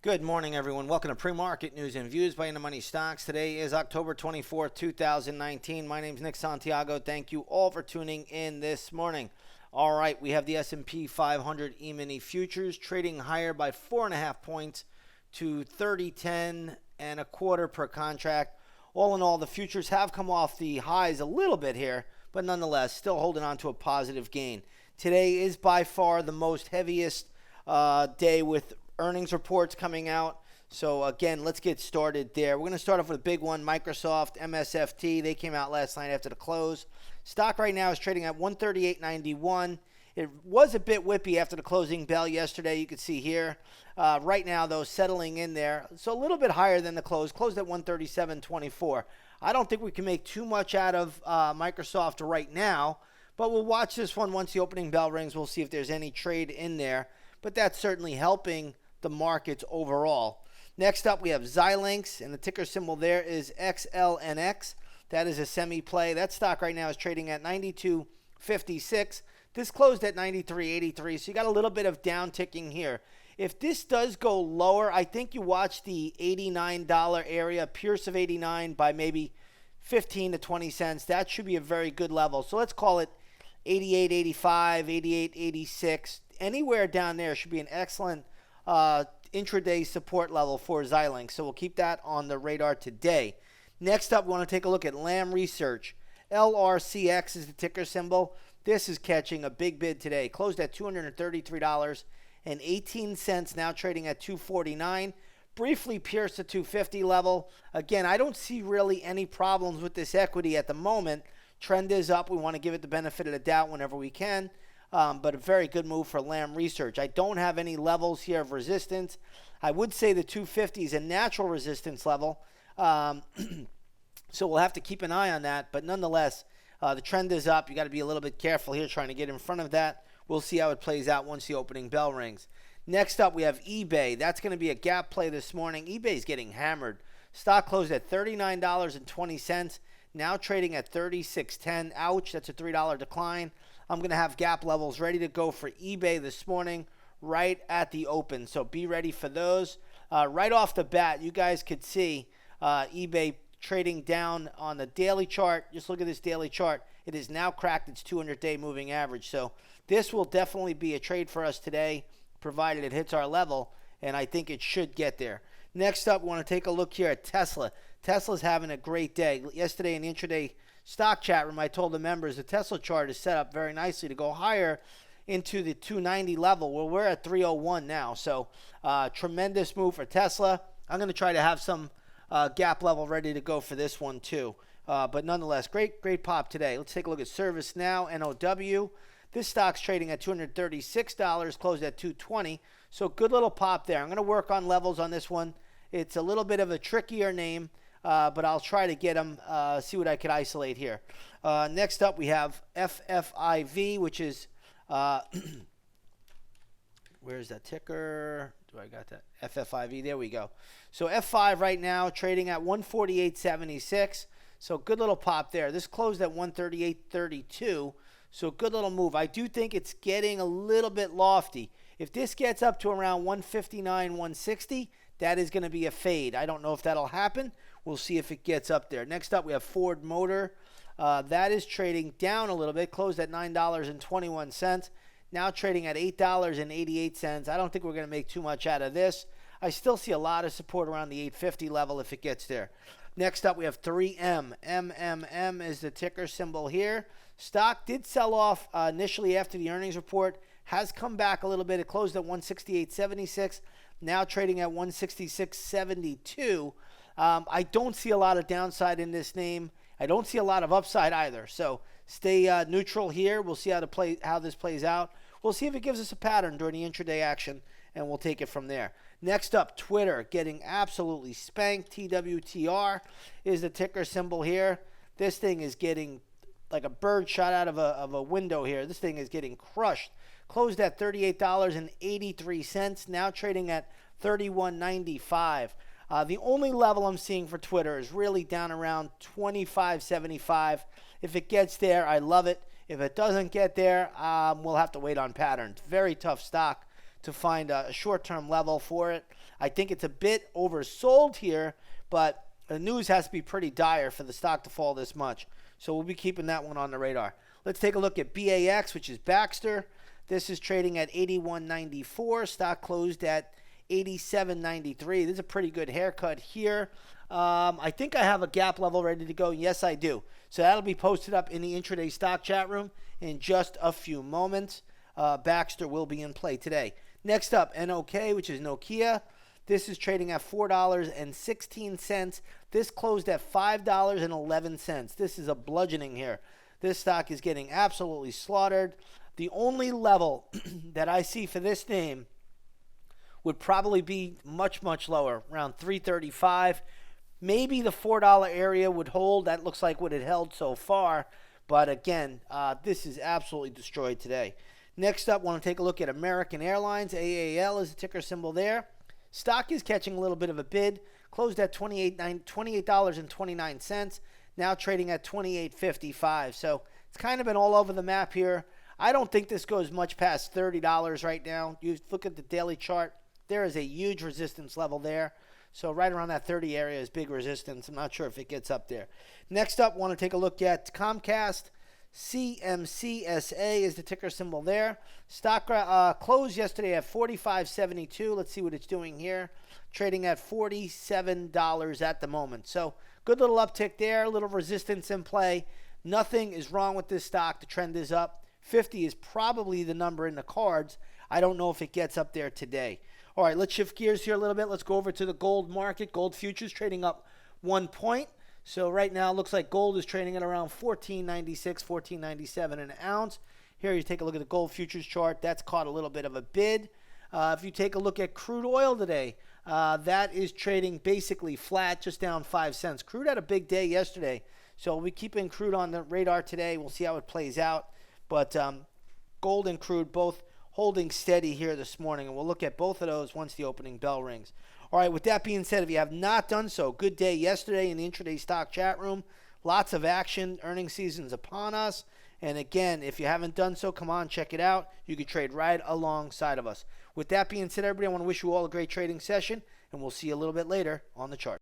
Good morning, everyone. Welcome to Pre-Market News and Views by In the Money Stocks. Today is October 24th, 2019. My name is Nick Santiago. Thank you all for tuning in this morning. All right, we have the S&P 500 E-mini futures trading higher by 4.5 points to 30.10 and a quarter per contract. All in all, the futures have come off the highs a little bit here, but nonetheless, still holding on to a positive gain. Today is by far the most heaviest day with earnings reports coming out. So again, let's get started there. We're going to start off with a big one, Microsoft, MSFT. They came out last night after the close. Stock right now is trading at 138.91. It was a bit whippy after the closing bell yesterday. You can see here. Right now, though, settling in there. So a little bit higher than the close. Closed at 137.24. I don't think we can make too much out of Microsoft right now, but we'll watch this one once the opening bell rings. We'll see if there's any trade in there. But that's certainly helping the markets overall. Next up, we have Xilinx, and the ticker symbol there is XLNX. That is a semi-play. That stock right now is trading at 92.56. This closed at 93.83, so you got a little bit of down ticking here. If this does go lower, I think you watch the $89 area, pierce of 89 by maybe 15 to 20 cents. That should be a very good level. So let's call it 88.85, 88.86. Anywhere down there should be an excellent intraday support level for Xilinx. So we'll keep that on the radar today. Next up, we want to take a look at Lam Research. LRCX is the ticker symbol. This is catching a big bid today. Closed at $233.18, now trading at $249. Briefly pierced the 250 level. Again, I don't see really any problems with this equity at the moment. Trend is up. We want to give it the benefit of the doubt whenever we can. But a very good move for Lam Research. I don't have any levels here of resistance. I would say the 250 is a natural resistance level. So we'll have to keep an eye on that. But nonetheless, the trend is up. You got to be a little bit careful here trying to get in front of that. We'll see how it plays out once the opening bell rings. Next up, we have eBay. That's going to be a gap play this morning. eBay's getting hammered. Stock closed at $39.20. Now trading at $36.10. Ouch, that's a $3 decline. I'm going to have gap levels ready to go for eBay this morning right at the open. So be ready for those. Right off the bat, you guys could see eBay trading down on the daily chart. Just look at this daily chart. It has now cracked its 200-day moving average. So this will definitely be a trade for us today, provided it hits our level, and I think it should get there. Next up, we want to take a look here at Tesla. Tesla's having a great day. Yesterday in the intraday stock chat room, I told the members the Tesla chart is set up very nicely to go higher into the 290 level. Well, we're at 301 now, so tremendous move for Tesla. I'm going to try to have some gap level ready to go for this one too. But nonetheless, great pop today. Let's take a look at ServiceNow, NOW. This stock's trading at $236, closed at $220. So good little pop there. I'm going to work on levels on this one. It's a little bit of a trickier name, but I'll try to get them, see what I could isolate here. Next up, we have FFIV, which is, where's that ticker? Do I got that? FFIV, there we go. So F5 right now trading at 148.76. So good little pop there. This closed at 138.32. So good little move. I do think it's getting a little bit lofty. If this gets up to around 159, 160, that is going to be a fade. I don't know if that'll happen. We'll see if it gets up there. Next up, we have Ford Motor. That is trading down a little bit. Closed at $9.21. Now trading at $8.88. I don't think we're going to make too much out of this. I still see a lot of support around the 850 level if it gets there. Next up, we have 3M. MMM is the ticker symbol here. Stock did sell off initially after the earnings report. Has come back a little bit. It closed at 168.76. Now trading at 166.72. I don't see a lot of downside in this name. I don't see a lot of upside either. So stay neutral here. We'll see how this plays out. We'll see if it gives us a pattern during the intraday action, and we'll take it from there. Next up, Twitter getting absolutely spanked. TWTR is the ticker symbol here. This thing is getting like a bird shot out of a window here. This thing is getting crushed. Closed at $38.83, now trading at $31.95. The only level I'm seeing for Twitter is really down around $25.75. If it gets there, I love it. If it doesn't get there, we'll have to wait on patterns. Very tough stock to find a short-term level for it. I think it's a bit oversold here, but the news has to be pretty dire for the stock to fall this much. So we'll be keeping that one on the radar. Let's take a look at BAX, which is Baxter. This is trading at 81.94. Stock closed at 87.93. This is a pretty good haircut here. I think I have a gap level ready to go. Yes, I do. So that'll be posted up in the intraday stock chat room in just a few moments. Baxter will be in play today. Next up, NOK, which is Nokia. This is trading at $4.16. This closed at $5.11. This is a bludgeoning here. This stock is getting absolutely slaughtered. The only level that I see for this name would probably be much, much lower, around $3.35. Maybe the $4 area would hold. That looks like what it held so far. But again, this is absolutely destroyed today. Next up, want to take a look at American Airlines. AAL is the ticker symbol there. Stock is catching a little bit of a bid. Closed at $28.29. Now trading at $28.55. So it's kind of been all over the map here. I don't think this goes much past $30 right now. You look at the daily chart. There is a huge resistance level there. So right around that 30 area is big resistance. I'm not sure if it gets up there. Next up, want to take a look at Comcast. CMCSA is the ticker symbol there. Stock closed yesterday at $45.72. Let's see what it's doing here. Trading at $47 at the moment. So good little uptick there, a little resistance in play. Nothing is wrong with this stock. The trend is up. 50 is probably the number in the cards. I don't know if it gets up there today. All right, let's shift gears here a little bit. Let's go over to the gold market. Gold futures trading up 1 point. So right now it looks like gold is trading at around $14.96, $14.97 an ounce. Here you take a look at the gold futures chart. That's caught a little bit of a bid. If you take a look at crude oil today, that is trading basically flat, just down 5 cents. Crude had a big day yesterday. So we keeping crude on the radar today. We'll see how it plays out. But gold and crude both holding steady here this morning. And we'll look at both of those once the opening bell rings. All right, with that being said, if you have not done so, good day yesterday in the intraday stock chat room. Lots of action. Earnings season's upon us. And again, if you haven't done so, come on, check it out. You can trade right alongside of us. With that being said, everybody, I want to wish you all a great trading session, and we'll see you a little bit later on the chart.